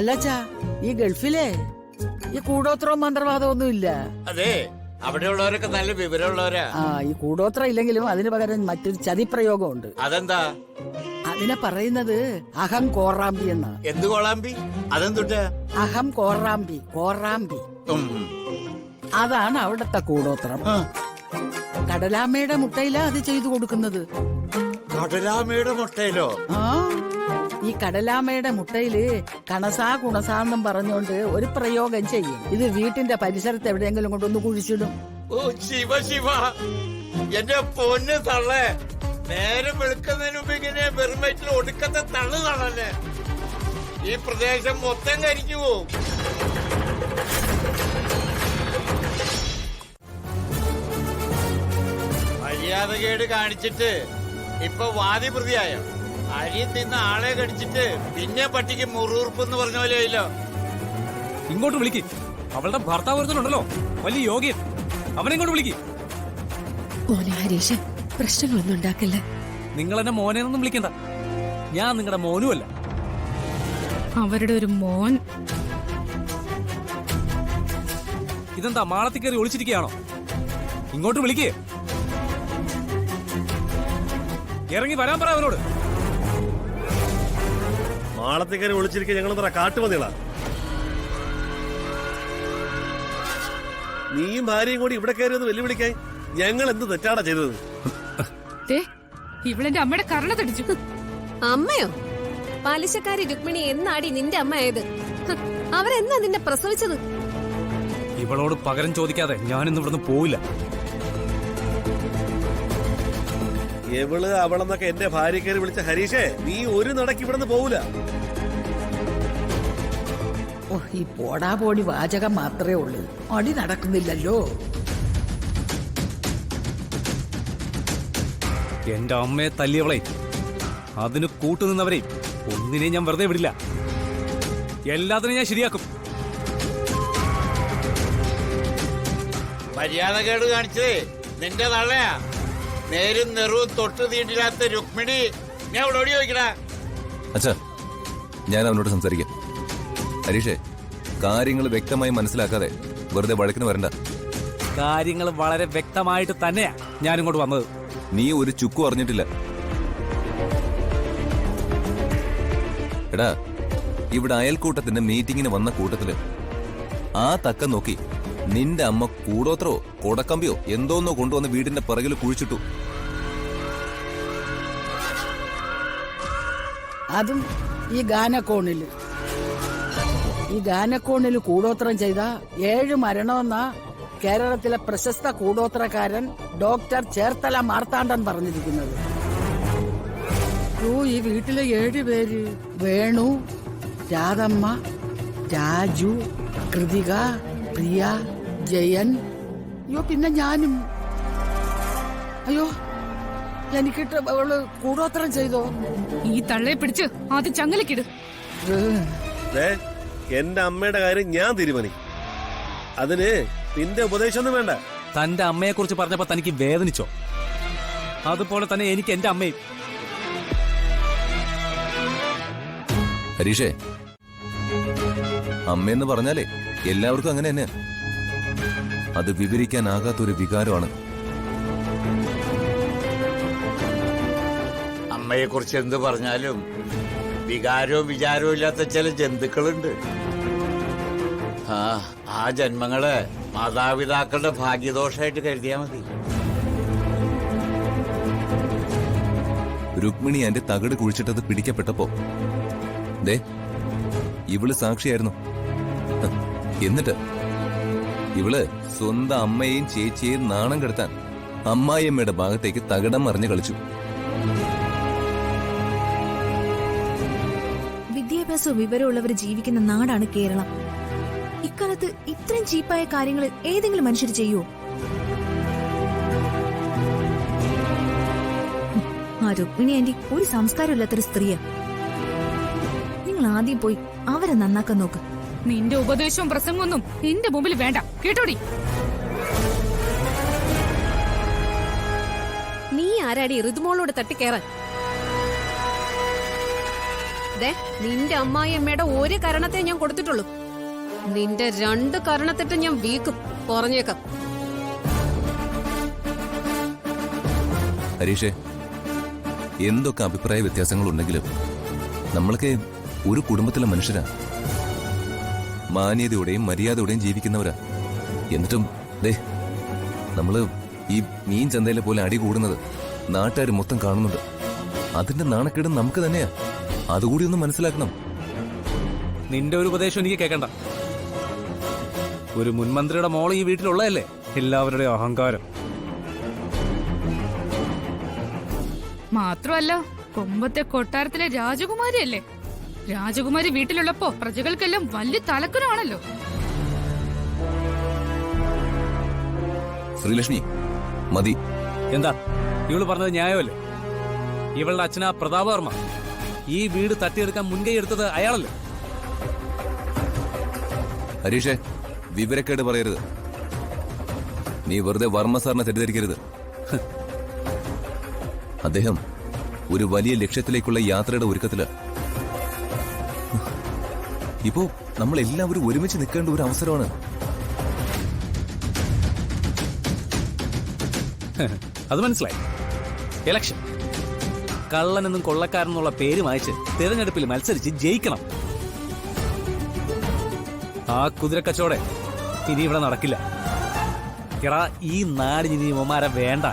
അല്ലച്ചാ, ഈ ഗൾഫിലെ ഈ കൂടോത്രവും മന്ത്രവാദവും ഒന്നും ഇല്ല. അതെ, അവിടെയുള്ളവരൊക്കെ നല്ല വിവരമുള്ളവരാ. ഈ കൂടോത്രം ഇല്ലെങ്കിലും അതിന് പകരം മറ്റൊരു ചതിപ്രയോഗമുണ്ട്. അതെന്താ? അതിനെ പറയുന്നത് അഹം കോറാമ്പി എന്നാ. എന്ത് കോളാമ്പി? അതെന്തുട്ടാ? അഹം കോറാമ്പി. അതാണ് അവിടത്തെ കൂടോത്രം. കടലാമ്മയുടെ മുട്ടയിലാ അത് ചെയ്തു കൊടുക്കുന്നത്. കടലാമ്മയുടെ മുട്ടയിലോ? ഈ കടലാമ്മയുടെ മുട്ടയില് കണസാ കുണസാന്നും പറഞ്ഞോണ്ട് ഒരു പ്രയോഗം ചെയ്യും. ഇത് വീട്ടിന്റെ പരിസരത്ത് എവിടെയെങ്കിലും കൊണ്ടൊന്ന് കുഴിച്ചിടും. ഓ ശിവ ശിവ, എന്റെ പൊന്ന് തള്ളേ, നേരം വെളുക്കുന്നതിന് മുമ്പ് ഇങ്ങനെ വെറും വയറ്റിൽ ഒടുക്കത്തെ തള്ളു തള്ളല്ലേ. ഈ പ്രദേശം മൊത്തം കരിഞ്ഞു പോവും. മര്യാദകേട് കാണിച്ചിട്ട് ഇപ്പൊ വാദി പ്രതിയായ അരി തിന്ന ആളെ കടിച്ചിട്ട് പിന്നെ പട്ടിക്ക് മുറുറുപ്പെന്ന് പറഞ്ഞ പോലെയല്ലോ. ഇങ്ങോട്ട് വിളിക്ക്. അവളുടെ ഭർത്താവ് ഒരുത്തനുണ്ടല്ലോ, വലിയ യോഗ്യൻ, അവനെ ഇങ്ങോട്ട് വിളിക്ക്. മോനെ ഹരീഷ്, പ്രശ്നങ്ങളൊന്നും ഉണ്ടാക്കില്ല. നിങ്ങൾ എന്നെ മോനെന്നൊന്നും വിളിക്കണ്ട, ഞാൻ നിങ്ങളുടെ മോനുമല്ല. അവരുടെ ഒരു മോൻ. ഇതെന്താ മാളത്തിൽ കയറി ഒളിച്ചിരിക്കുകയാണോ? ഇങ്ങോട്ട് വിളിക്ക്. ഇറങ്ങി വരാൻ പറ അവനോട്. മാളത്തിൽ കയറി ഒളിച്ചിരിക്കുക ഞങ്ങൾ എന്താ കാട്ടുമതികളാ? നീയും ഭാര്യയും കൂടി ഇവിടെ കയറി ഒന്ന് വെല്ലുവിളിക്കായി ഞങ്ങൾ എന്ത് തെറ്റാടാ ചെയ്തത്? ഇവളെന്റെ അമ്മയുടെ കരണ തടിച്ചു. അമ്മയോ? പലിശക്കാരി രുക്മിണി എന്നാടി നിന്റെ അമ്മയായത്? അവരെന്നാ നിന്നെ പ്രസവിച്ചത്? ഇവളോട് പകരം ചോദിക്കാതെ ഞാനിന്ന് ഇവിടുന്ന് പോവില്ല. എവള് അവളെന്നൊക്കെ എന്റെ ഭാര്യ കയറി വിളിച്ച ഹരീഷേ, നീ ഒരു നടക്ക് ഇവിടുന്ന് പോവില്ല. ഈ പോടാ പോടി വാചകം മാത്രമേ ഉള്ളൂ, അടി നടക്കുന്നില്ലല്ലോ. എന്റെ അമ്മയെ തല്ലിയവളെ, അതിന് കൂട്ടുനിന്നവരെ ഒന്നിനെയും ഞാൻ വെറുതെ വിടില്ല. എല്ലാത്തിനും ഞാൻ ശരിയാക്കും. മര്യാദകേട് കാണിച്ചത് നിന്റെ തള്ളയാ. നേരും നെറുവും തൊട്ട് തീണ്ടില്ലാത്ത രുക്മിണി ഞാൻ ഇവിടെ ഓടി ചോദിക്കണ. അച്ഛാ, ഞാൻ അവനോട് സംസാരിക്കാം. ഹരീഷേ, കാര്യങ്ങൾ വ്യക്തമായി മനസ്സിലാക്കാതെ വെറുതെ വഴക്കിന് വരണ്ട. കാര്യങ്ങൾ വളരെ വ്യക്തമായിട്ട് തന്നെയാ ഞാനിങ്ങോട്ട് വന്നത്. നീ ഒരു ചുക്കും അറിഞ്ഞിട്ടില്ല. എടാ, ഇവിടെ അയൽക്കൂട്ടത്തിന്റെ മീറ്റിംഗിന് വന്ന കൂട്ടത്തില് ആ തക്കം നോക്കി നിന്റെ അമ്മ കൂടോത്രോ കൊടക്കമ്പിയോ എന്തോന്നോ കൊണ്ടുവന്ന് വീടിന്റെ പിറകിൽ കുഴിച്ചിട്ടു. അതും ഈ ഗാനക്കോണില്. ഈ ഗാനക്കോണിൽ കൂടോത്രം ചെയ്ത 7 മരണമെന്നാ കേരളത്തിലെ പ്രശസ്ത കൂടോത്രക്കാരൻ ഡോക്ടർ ചേർത്തല മാർത്താണ്ഡൻ പറഞ്ഞിരിക്കുന്നത്. ഈ വീട്ടിലെ 7 പേര്: വേണു, രാധമ്മ, രാജു, കൃതിക, പ്രിയ, ജയൻ, പിന്നെ ഞാനും. എനിക്കിട്ട് അവള് കൂടോത്രം ചെയ്തോ? ഈ തള്ളയെ പിടിച്ച് ആദ്യം ചങ്ങലക്കിട്. എന്റെ അമ്മയുടെ കാര്യം ഞാൻ തീരുമാനിക്കും. അതിന് നിന്റെ ഉപദേശമൊന്നും വേണ്ട. തന്റെ അമ്മയെ കുറിച്ച് പറഞ്ഞപ്പോ തനിക്ക് വേദനിച്ചോ? അതുപോലെ തന്നെ എനിക്ക് എന്റെ അമ്മയും. ഹരീഷേ, അമ്മയെന്ന് പറഞ്ഞാലേ എല്ലാവർക്കും അങ്ങനെ തന്നെ. അത് വിവരിക്കാനാകാത്തൊരു വികാരമാണ്. അമ്മയെ കുറിച്ച് എന്ത് പറഞ്ഞാലും വികാരവും വിചാരവും ഇല്ലാത്ത ചില ജന്തുക്കളുണ്ട്. ആ ജന്മങ്ങളെ മാതാപിതാക്കളുടെ ഭാഗ്യദോഷമായിട്ട് കരുതിയാ മതി. രുക്മിണി എന്റെ തകിട് കുഴിച്ചിട്ടത് പിടിക്കപ്പെട്ടപ്പോ ദേ ഇവള് സാക്ഷിയായിരുന്നു. എന്നിട്ട് ഇവള് സ്വന്തം അമ്മയെയും ചേച്ചിയെയും നാണം കെടുത്താൻ അമ്മായിയമ്മയുടെ ഭാഗത്തേക്ക് തകിടം മറിഞ്ഞു കളിച്ചു. വിദ്യാഭ്യാസവും വിവരമുള്ളവർ ജീവിക്കുന്ന നാടാണ് കേരളം. ഇക്കാലത്ത് ഇത്രയും ചീപ്പായ കാര്യങ്ങൾ ഏതെങ്കിലും മനുഷ്യർ ചെയ്യുമോ? ആ രുക്മിണി ആന്റി ഒരു സംസ്കാരമില്ലാത്തൊരു സ്ത്രീയാ. നിങ്ങൾ ആദ്യം പോയി അവരെ നന്നാക്കാൻ നോക്ക്. നിന്റെ ഉപദേശവും പ്രസംഗമൊന്നും എന്റെ മുമ്പിൽ വേണ്ട, കേട്ടോടി. നീ ആരാടി ഋതുമോളോട് തട്ടിക്കേറാൻ? നിന്റെ അമ്മായിയമ്മയുടെ ഒരു കരണത്തെ ഞാൻ കൊടുത്തിട്ടുള്ളൂ. നിന്റെ 2 കരണത്തിട്ട് ഞാൻ വീക്കും, പറഞ്ഞേക്കാം. ഹരീഷേ, എന്തൊക്കെ അഭിപ്രായ വ്യത്യാസങ്ങളുണ്ടെങ്കിലും നമ്മൾക്ക് ഒരു കുടുംബത്തിലെ മനുഷ്യരാ, മാന്യതയോടെയും മര്യാദയോടെയും ജീവിക്കുന്നവരാ. എന്നിട്ടും ദേ നമ്മള് ഈ മീൻ ചന്തയിലെ പോലെ അടി കൂടുന്നത് നാട്ടുകാർ മൊത്തം കാണുന്നുണ്ട്. അതിന്റെ നാണക്കേട് നമുക്ക് തന്നെയാ. അതുകൂടി ഒന്ന് മനസ്സിലാക്കണം. നിന്റെ ഒരു ഉപദേശം എനിക്ക് കേൾക്കണ്ട. ഒരു മുൻമന്ത്രിയുടെ മോള് ഈ വീട്ടിലുള്ളതല്ലേ എല്ലാവരുടെയും അഹങ്കാരം. മാത്രമല്ല കൊമ്പത്തെ കൊട്ടാരത്തിലെ രാജകുമാരിയല്ലേ. രാജകുമാരി വീട്ടിലുള്ളപ്പോ പ്രജകൾക്കെല്ലാം വലിയ തലക്കനാണല്ലോ. ശ്രീലക്ഷ്മി, മതി. എന്താ ഇവള് പറഞ്ഞത് ന്യായമല്ലേ? ഇവളുടെ അച്ഛനാ പ്രതാപവർമ്മ. ഈ വീട് തട്ടിയെടുക്കാൻ മുൻകൈ എടുത്തത് അയാളല്ലേ? ഹരീഷേ, വിവരക്കേട് പറയരുത്. നീ വെറുതെ വർമ്മ സാറിനെ തെറ്റിദ്ധരിക്കരുത്. അദ്ദേഹം ഒരു വലിയ ലക്ഷ്യത്തിലേക്കുള്ള യാത്രയുടെ ഒരുക്കത്തില്. ഇപ്പോ നമ്മൾ എല്ലാവരും ഒരുമിച്ച് നിൽക്കേണ്ട ഒരു അവസരമാണ്. അത് മനസ്സിലായി. ഇലക്ഷൻ കള്ളനെന്നും കൊള്ളക്കാരെന്നുള്ള പേര് മായ്ച്ച് തെരഞ്ഞെടുപ്പിൽ മത്സരിച്ച് ജയിക്കണം. ആ കുതിരക്കച്ചോടെ ഇനി ഇവിടെ നടക്കില്ല. എടാ, ഈ നാടിന് ഇനി ഇവന്മാരെ വേണ്ട.